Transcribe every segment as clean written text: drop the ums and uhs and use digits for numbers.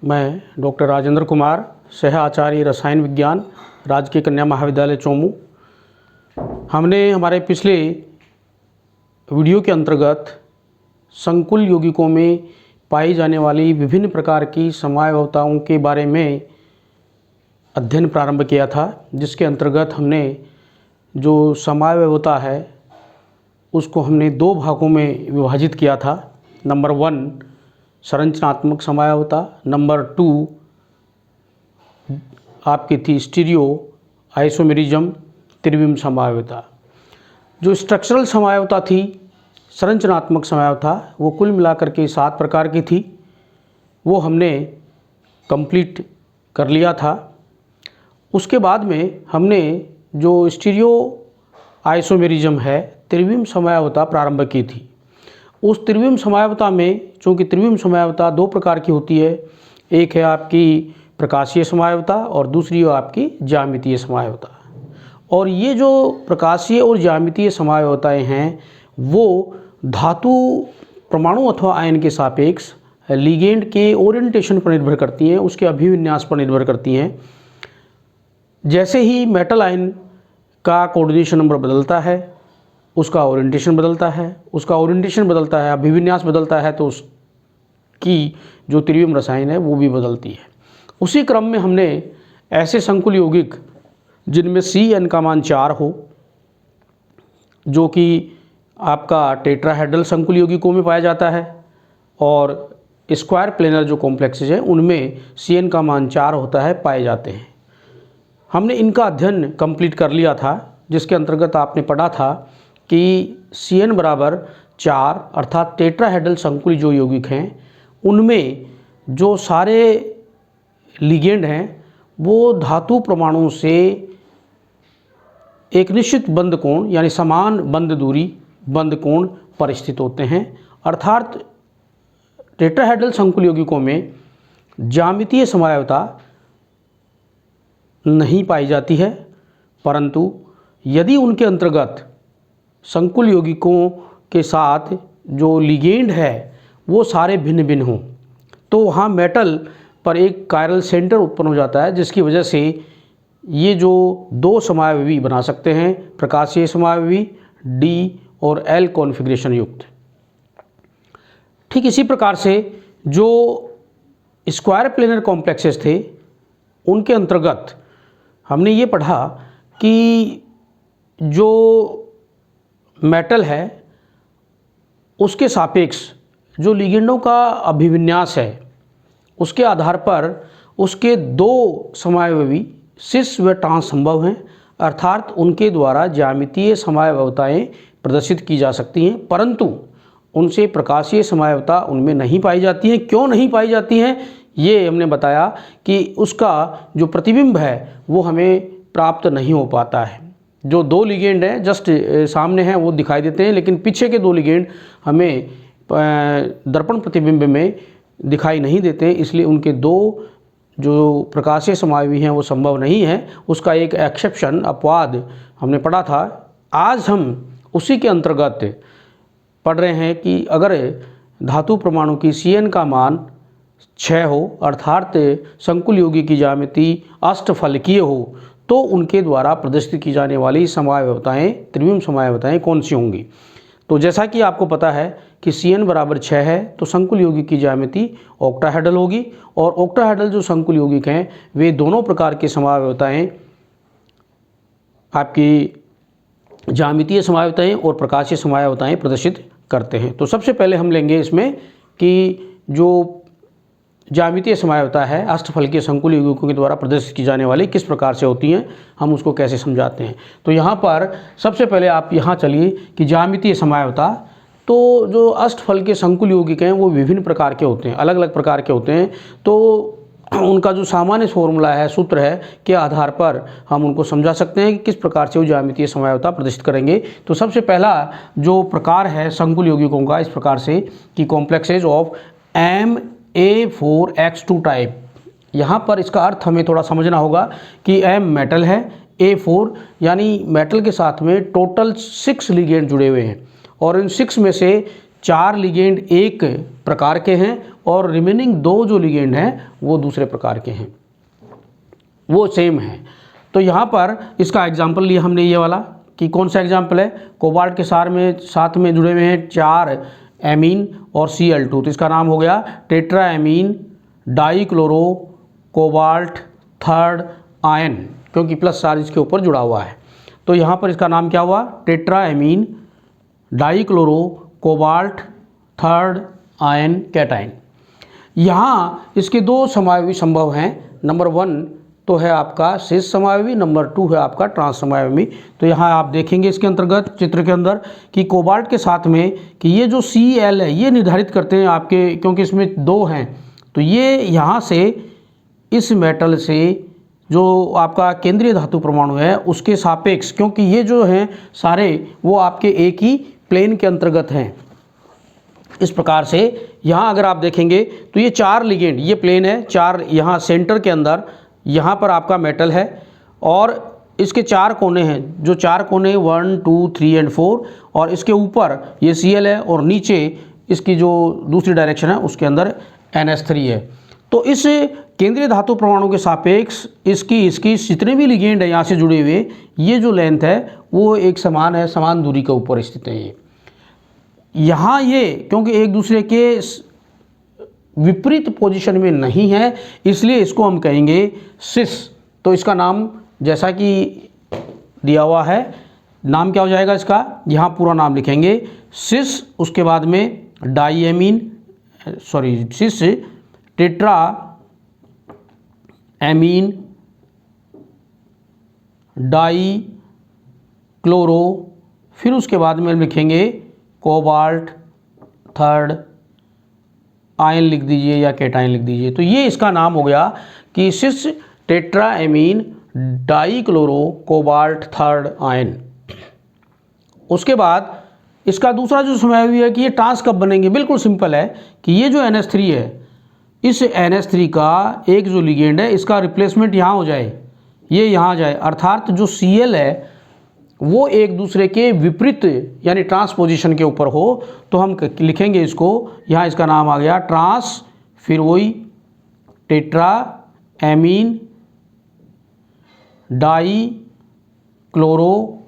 मैं डॉक्टर राजेंद्र कुमार, सह आचार्य रसायन विज्ञान, राजकीय कन्या महाविद्यालय चोमू। हमने हमारे पिछले वीडियो के अंतर्गत संकुल यौगिकों में पाई जाने वाली विभिन्न प्रकार की समयावताओं के बारे में अध्ययन प्रारंभ किया था, जिसके अंतर्गत हमने जो समयावता है उसको हमने दो भागों में विभाजित किया था। नंबर 1 संरचनात्मक समयावता, नंबर 2 आपकी थी स्टीरियो आइसोमेरिज्म त्रिविम समयावता। जो स्ट्रक्चरल समयावता थी, संरचनात्मक समयावता, वो कुल मिलाकर के 7 प्रकार की थी। वो हमने कंप्लीट कर लिया था। उसके बाद में हमने जो स्टीरियो आइसोमेरिज्म है त्रिविम समयावता प्रारंभ की थी। उस त्रिविम समयावता में, चूँकि त्रिविम समयावता 2 प्रकार की होती है, एक है आपकी प्रकाशीय समयावता और दूसरी है आपकी ज्यामितीय समयावता। और ये जो प्रकाशीय और ज्यामितीय समयावताएं हैं वो धातु परमाणु अथवा आयन के सापेक्ष लिगेंड के ओरिएंटेशन पर निर्भर करती हैं, उसके अभिविन्यास पर निर्भर करती हैं। जैसे ही मेटल आयन का कोऑर्डिनेशन नंबर बदलता है, उसका ओरिएंटेशन बदलता है, उसका ओरिएंटेशन बदलता है, अभिविन्यास बदलता है, तो उसकी जो त्रिविम रसायन है वो भी बदलती है। उसी क्रम में हमने ऐसे संकुल यौगिक जिनमें CN का मान 4 हो, जो कि आपका टेट्राहेड्रल संकुल यौगिकों में पाया जाता है, और स्क्वायर प्लेनर जो कॉम्प्लेक्सेज हैं उनमें CN का मान 4 होता है, पाए जाते हैं। हमने इनका अध्ययन कंप्लीट कर लिया था, जिसके अंतर्गत आपने पढ़ा था कि CN बराबर 4 अर्थात टेट्राहेड्रल संकुल जो यौगिक हैं उनमें जो सारे लिगेंड हैं वो धातु परमाणुओं से एक निश्चित बंध कोण यानी समान बंध दूरी बंध कोण पर स्थित होते हैं। अर्थात टेट्राहेड्रल संकुल यौगिकों में ज्यामितीय समयावता नहीं पाई जाती है, परंतु यदि उनके अंतर्गत संकुल यौगिकों के साथ जो लिगेंड है वो सारे भिन्न भिन्न हों, तो वहाँ मेटल पर एक कायरल सेंटर उत्पन्न हो जाता है, जिसकी वजह से ये जो 2 समावयवी बना सकते हैं, प्रकाशीय समावयवी D और L कॉन्फ़िगरेशन युक्त। ठीक इसी प्रकार से जो स्क्वायर प्लेनर कॉम्प्लेक्सेस थे उनके अंतर्गत हमने ये पढ़ा कि जो मेटल है उसके सापेक्ष जो लिगेंडों का अभिविन्यास है उसके आधार पर उसके 2 समावयवी सिस व ट्रांस संभव हैं, अर्थात उनके द्वारा ज्यामितीय समयावताएं प्रदर्शित की जा सकती हैं, परंतु उनसे प्रकाशीय समयावता उनमें नहीं पाई जाती हैं। क्यों नहीं पाई जाती हैं ये हमने बताया कि उसका जो प्रतिबिंब है वो हमें प्राप्त नहीं हो पाता है। जो 2 लिगेंड हैं जस्ट सामने हैं वो दिखाई देते हैं, लेकिन पीछे के 2 लिगेंड हमें दर्पण प्रतिबिंब में दिखाई नहीं देते, इसलिए उनके 2 जो प्रकाशीय समावयवी हैं वो संभव नहीं है। उसका एक एक्सेप्शन अपवाद हमने पढ़ा था। आज हम उसी के अंतर्गत पढ़ रहे हैं कि अगर धातु परमाणु की CN का मान 6 हो, अर्थात संकुल यौगिक की ज्यामिति अष्टफलकीय हो, तो उनके द्वारा प्रदर्शित की जाने वाली समयावताएं त्रिविम समयावताएं कौन सी होंगी। तो जैसा कि आपको पता है कि CN बराबर 6 है, तो संकुल यौगिक की ज्यामिति ऑक्टाहेड्रल होगी, और ऑक्टाहेड्रल जो संकुल यौगिक हैं वे दोनों प्रकार की समयावताएं आपकी ज्यामितीय समयावताएं और प्रकाशीय समयावताएं प्रदर्शित करते हैं। तो सबसे पहले हम लेंगे इसमें कि जो ज्यामितीय समयावता है अष्टफलकीय संकुल यौगिकों के द्वारा प्रदर्शित की जाने वाली किस प्रकार से होती हैं, हम उसको कैसे समझाते हैं। तो यहाँ पर सबसे पहले आप यहाँ चलिए कि ज्यामितीय समयावता, तो जो अष्टफलकीय संकुल यौगिक हैं वो विभिन्न प्रकार के होते हैं, अलग अलग प्रकार के होते हैं। तो उनका जो सामान्य फॉर्मूला है, सूत्र है, के आधार पर हम उनको समझा सकते हैं कि किस प्रकार से वो ज्यामितीय समयावता प्रदर्शित करेंगे। तो सबसे पहला जो प्रकार है संकुल यौगिकों का इस प्रकार से कि कॉम्प्लेक्सेज ऑफ MA4X2 टाइप। यहाँ पर इसका अर्थ हमें थोड़ा समझना होगा कि M मेटल है, A4 यानी मेटल के साथ में टोटल 6 लिगेंड जुड़े हुए हैं, और इन 6 में से 4 लिगेंड एक प्रकार के हैं और रिमेनिंग 2 जो लिगेंड हैं वो दूसरे प्रकार के हैं, वो सेम हैं। तो यहाँ पर इसका एग्जाम्पल लिया हमने ये वाला कि कौन सा एग्जाम्पल है, कोबाल्ट के साथ में जुड़े हुए हैं 4 एमीन और Cl2, तो इसका नाम हो गया tetra amine dichloro cobalt third ion, क्योंकि प्लस चार्ज इसके ऊपर जुड़ा हुआ है। तो यहाँ पर इसका नाम क्या हुआ, tetra amine dichloro cobalt third ion cation. यहाँ इसके 2 समावयवी संभव हैं, नंबर 1 तो है आपका सिस समावयवी, नंबर 2 है आपका ट्रांस समावयवी। तो यहाँ आप देखेंगे इसके अंतर्गत चित्र के अंदर कि कोबाल्ट के साथ में कि ये जो Cl है ये निर्धारित करते हैं आपके, क्योंकि इसमें 2 हैं, तो ये यहाँ से इस मेटल से जो आपका केंद्रीय धातु परमाणु है उसके सापेक्ष, क्योंकि ये जो हैं सारे वो आपके एक ही प्लेन के अंतर्गत हैं। इस प्रकार से यहाँ अगर आप देखेंगे तो ये 4 लिगेंड, ये प्लेन है, 4 यहाँ सेंटर के अंदर यहाँ पर आपका मेटल है और इसके 4 कोने हैं, जो 4 कोने 1 2 3 एंड 4, और इसके ऊपर ये Cl है और नीचे इसकी जो दूसरी डायरेक्शन है उसके अंदर NH3 है। तो इस केंद्रीय धातु परमाणु के सापेक्ष इसकी जितने भी लिगेंड है यहाँ से जुड़े हुए, ये जो लेंथ है वो एक समान है, समान दूरी के ऊपर स्थित है। ये यहाँ ये क्योंकि एक दूसरे के विपरीत पोजीशन में नहीं है, इसलिए इसको हम कहेंगे सिस। तो इसका नाम जैसा कि दिया हुआ है, नाम क्या हो जाएगा इसका, यहाँ पूरा नाम लिखेंगे सिस, उसके बाद में सिस टेट्रा एमीन डाई क्लोरो, फिर उसके बाद में लिखेंगे कोबाल्ट थर्ड आयन लिख दीजिए या कैटायन लिख दीजिए। तो ये इसका नाम हो गया कि cis tetra ammine di chloro cobalt third ion. उसके बाद इसका दूसरा जो समावयवी है कि ये ट्रांस कब बनेंगे, बिल्कुल सिंपल है कि ये जो NH3 है, इस NH3 का एक जो लिगेंड है इसका रिप्लेसमेंट यहाँ हो जाए, ये यहाँ जाए, अर्थात जो Cl है वो एक दूसरे के विपरीत यानी ट्रांसपोजिशन के ऊपर हो, तो हम लिखेंगे इसको, यहाँ इसका नाम आ गया ट्रांस, फिर वही tetra ammine di chloro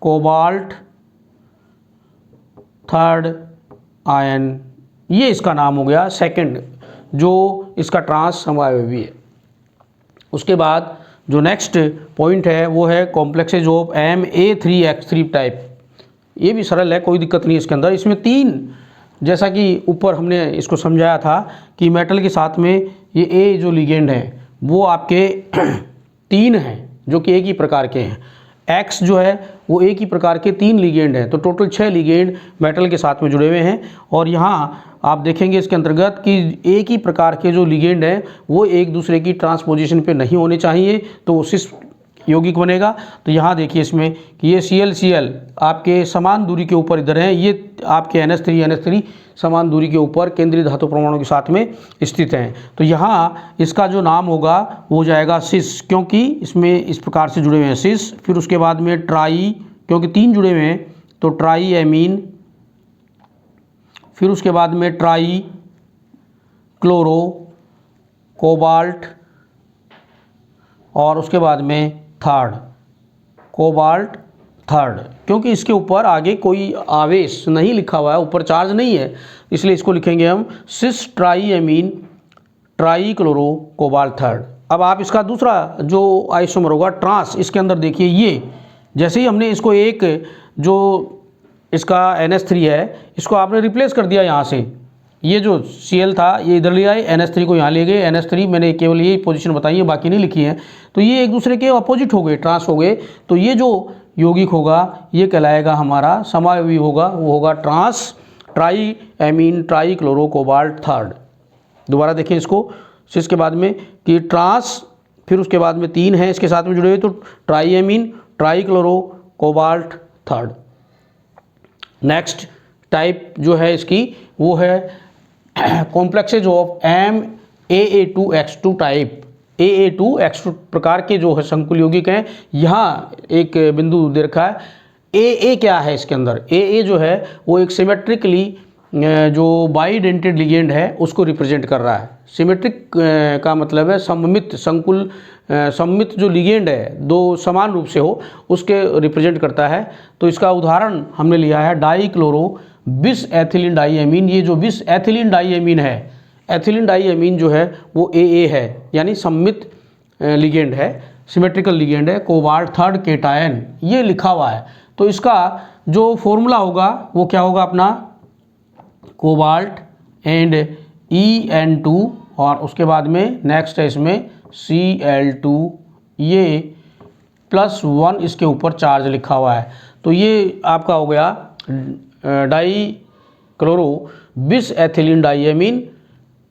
cobalt third ion, ये इसका नाम हो गया सेकंड जो इसका ट्रांस समावयवी है। उसके बाद जो नेक्स्ट पॉइंट है वो है कॉम्प्लेक्सेज ऑफ Ma3X3 टाइप। ये भी सरल है, कोई दिक्कत नहीं इसके अंदर। इसमें 3, जैसा कि ऊपर हमने इसको समझाया था कि मेटल के साथ में ये A जो लिगेंड है वो आपके 3 हैं जो कि एक ही प्रकार के हैं, X जो है वो एक ही प्रकार के 3 लिगेंड हैं, तो टोटल 6 लिगेंड मेटल के साथ में जुड़े हुए हैं। और यहाँ आप देखेंगे इसके अंतर्गत कि एक ही प्रकार के जो लिगेंड हैं वो एक दूसरे की ट्रांसपोजिशन पे नहीं होने चाहिए, तो वो सिस यौगिक बनेगा। तो यहाँ देखिए इसमें कि ये Cl आपके समान दूरी के ऊपर इधर हैं, ये आपके NH3 समान दूरी के ऊपर केंद्रीय धातु परमाणु के साथ में स्थित हैं। तो यहाँ इसका जो नाम होगा वो हो जाएगा सिस, क्योंकि इसमें इस प्रकार से जुड़े हुए हैं सिस। फिर उसके बाद में ट्राई, क्योंकि 3 जुड़े हुए हैं तो ट्राई एमीन, फिर उसके बाद में ट्राई क्लोरो कोबाल्ट, और उसके बाद में थर्ड कोबाल्ट थर्ड, क्योंकि इसके ऊपर आगे कोई आवेश नहीं लिखा हुआ है, ऊपर चार्ज नहीं है, इसलिए इसको लिखेंगे हम cis tri amine tri chloro cobalt third. अब आप इसका दूसरा जो आइसोमर होगा ट्रांस, इसके अंदर देखिए ये जैसे ही हमने इसको एक जो इसका NH3 है इसको आपने रिप्लेस कर दिया यहाँ से, ये जो Cl था ये इधर ले आए, NH3 को यहाँ ले गए, NH3 मैंने केवल यही पोजीशन बताई है बाकी नहीं लिखी है, तो ये एक दूसरे के अपोजिट हो गए, ट्रांस हो गए। तो ये जो यौगिक होगा ये कहलाएगा हमारा समावयवी होगा, वो होगा trans tri amine tri chloro cobalt third. दोबारा देखिए इसको, सिस के बाद में कि ट्रांस, फिर उसके बाद में 3 हैं इसके साथ में जुड़े हुए, तो try amine tri chloro cobalt third. Next type जो है इसकी वो है complexes of MAA2X2 type. AA2X2 प्रकार के जो है संकुल यौगिक हैं, यहाँ एक बिंदु दे रखा है। AA क्या है इसके अंदर, AA जो है वो एक सिमेट्रिकली जो बाइडेंटेड लिगेंड है उसको रिप्रेजेंट कर रहा है। सिमेट्रिक का मतलब है सममित, संकुल सममित जो लिगेंड है दो समान रूप से हो उसके रिप्रेजेंट करता है। तो इसका उदाहरण हमने लिया है डाईक्लोरो बिस एथिलीन डाईएमीन। ये जो बिस एथिलीन डाईएमीन है, एथिलीन डाईएमीन जो है वो AA है, यानी सममित लिगेंड है, सिमेट्रिकल लिगेंड है। कोबाल्ट थर्ड केटायन ये लिखा हुआ है। तो इसका जो फॉर्मूला होगा वो क्या होगा अपना, कोबाल्ट एंड En2 और उसके बाद में नेक्स्ट है इसमें Cl2, ये +1 इसके ऊपर चार्ज लिखा हुआ है। तो ये आपका हो गया dichloro bis ethylene diamine,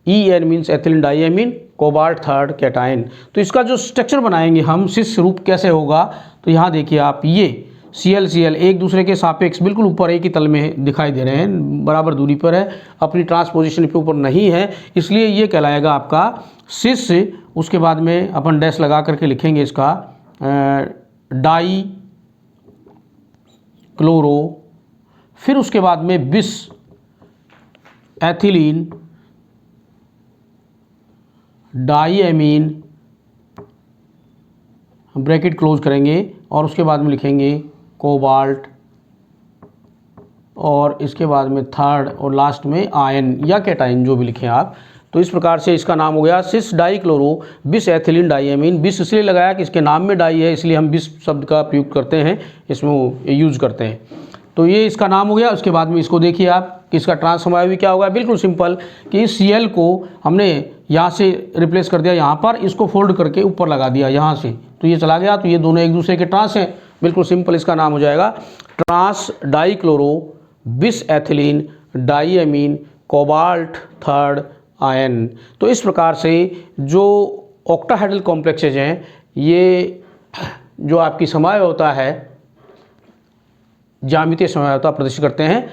En means ethylene diamine, cobalt third cation. तो इसका जो स्ट्रक्चर बनाएंगे हम, शीर्ष रूप कैसे होगा, तो यहाँ देखिए आप, ये Cl एक दूसरे के सापेक्ष बिल्कुल ऊपर एक ही तल में दिखाई दे रहे हैं, बराबर दूरी पर है, अपनी ट्रांसपोजिशन के ऊपर नहीं है, इसलिए ये कहलाएगा आपका शिष्य। उसके बाद में अपन डैश लगा करके लिखेंगे इसका डाई क्लोरो, फिर उसके बाद में बिस एथिलीन डाईएमीन, ब्रैकेट क्लोज करेंगे और उसके बाद में लिखेंगे कोबाल्ट और इसके बाद में थर्ड और लास्ट में आयन या कैटायन, जो भी लिखें आप। तो इस प्रकार से इसका नाम हो गया सिस डाईक्लोरो बिस एथिलीन डाईएमीन। बिस इसलिए लगाया कि इसके नाम में डाई है, इसलिए हम बिस शब्द का प्रयोग करते हैं, इसमें यूज करते हैं। तो ये इसका नाम हो गया। उसके बाद में इसको देखिए आप कि इसका ट्रांसफॉर्मेशन क्या होगा, बिल्कुल सिंपल कि इस Cl को हमने यहाँ से रिप्लेस कर दिया, यहाँ पर इसको फोल्ड करके ऊपर लगा दिया यहाँ से, तो ये चला गया। तो ये दोनों एक दूसरे के ट्रांस हैं, बिल्कुल सिंपल इसका नाम हो जाएगा trans dichloro bis ethylene diamine cobalt third ion. तो इस प्रकार से जो ऑक्टाहेड्रल कॉम्प्लेक्सेज हैं, ये जो आपकी समवायवता है, ज्यामितीय समवायवता प्रदर्शित करते हैं।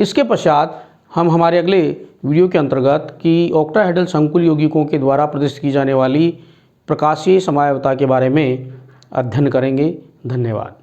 इसके पश्चात हम हमारे अगले वीडियो के अंतर्गत कि ऑक्टाहेड्रल संकुल यौगिकों के द्वारा प्रदर्शित की जाने वाली प्रकाशीय समवायवता के बारे में अध्ययन करेंगे। धन्यवाद।